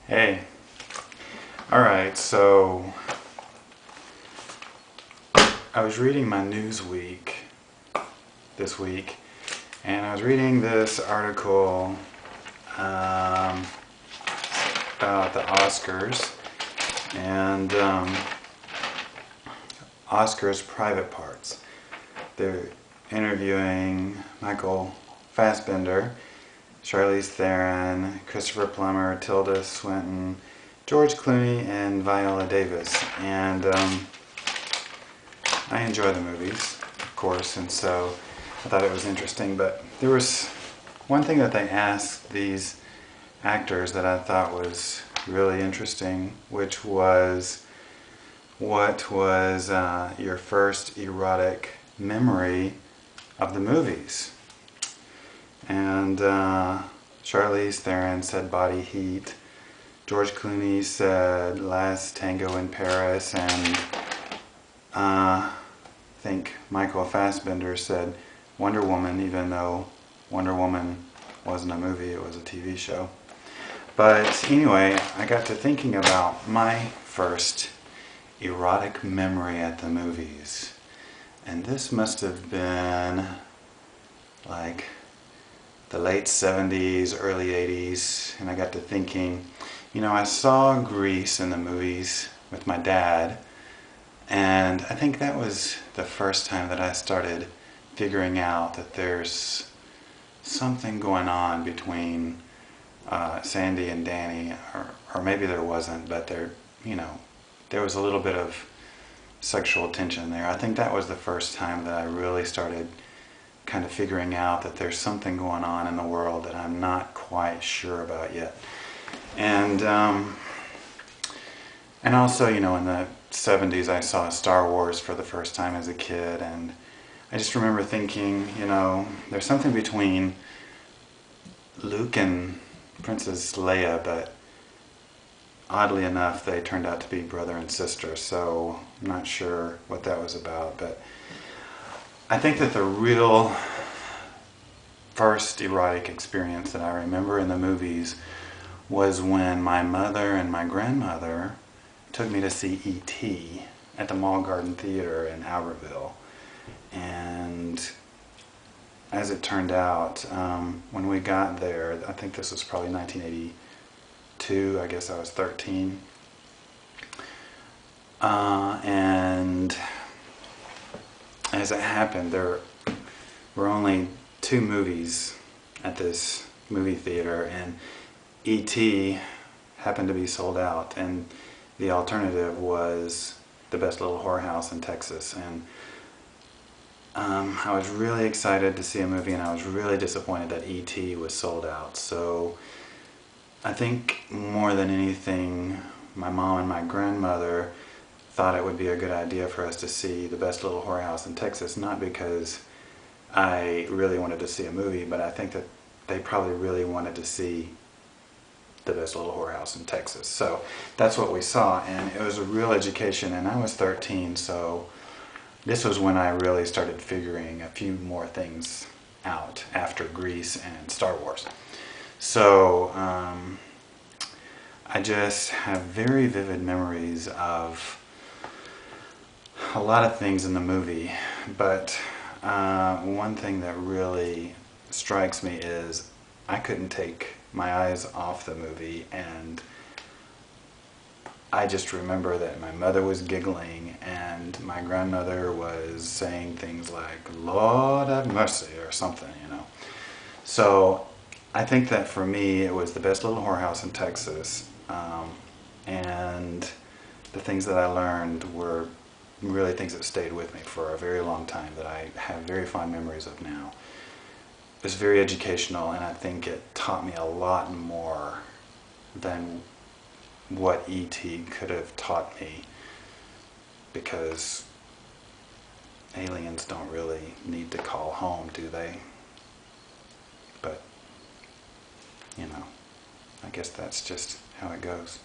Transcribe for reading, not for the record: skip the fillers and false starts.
Hey. Alright, so I was reading my Newsweek this week, and I was reading this article about the Oscars and Oscars private parts. They're interviewing Michael Fassbender, Charlize Theron, Christopher Plummer, Tilda Swinton, George Clooney, and Viola Davis. And I enjoy the movies, of course, and so I thought it was interesting. But there was one thing that they asked these actors that I thought was really interesting, which was, what was your first erotic memory of the movies? And Charlize Theron said Body Heat. George Clooney said Last Tango in Paris, and I think Michael Fassbender said Wonder Woman, even though Wonder Woman wasn't a movie, it was a TV show. But anyway, I got to thinking about my first erotic memory at the movies. And this must have been like the late 70s, early 80s, and I got to thinking, you know, I saw Grease in the movies with my dad, and I think that was the first time that I started figuring out that there's something going on between Sandy and Danny, or maybe there wasn't, but there was a little bit of sexual tension there. I think that was the first time that I really started kind of figuring out that there's something going on in the world that I'm not quite sure about yet. And also, you know, in the 70s I saw Star Wars for the first time as a kid, and I just remember thinking, you know, there's something between Luke and Princess Leia, but oddly enough they turned out to be brother and sister, so I'm not sure what that was about. But I think that the real first erotic experience that I remember in the movies was when my mother and my grandmother took me to see E.T. at the Mall Garden Theater in Albertville. And as it turned out, when we got there, I think this was probably 1982, I guess I was 13. And as it happened, there were only 2 movies at this movie theater, and E.T. happened to be sold out, and the alternative was The Best Little Whorehouse in Texas. And I was really excited to see a movie, and I was really disappointed that E.T. was sold out. So I think more than anything, my mom and my grandmother thought it would be a good idea for us to see The Best Little Whorehouse in Texas, not because I really wanted to see a movie, but I think that they probably really wanted to see The Best Little Whorehouse in Texas. So that's what we saw, and it was a real education, and I was 13, so this was when I really started figuring a few more things out after Grease and Star Wars. So I just have very vivid memories of a lot of things in the movie, but one thing that really strikes me is I couldn't take my eyes off the movie, and I just remember that my mother was giggling and my grandmother was saying things like, "Lord have mercy," or something, you know. So I think that for me it was The Best Little Whorehouse in Texas, and the things that I learned were really things that stayed with me for a very long time, that I have very fond memories of now. It was very educational, and I think it taught me a lot more than what E.T. could have taught me, because aliens don't really need to call home, do they? But, you know, I guess that's just how it goes.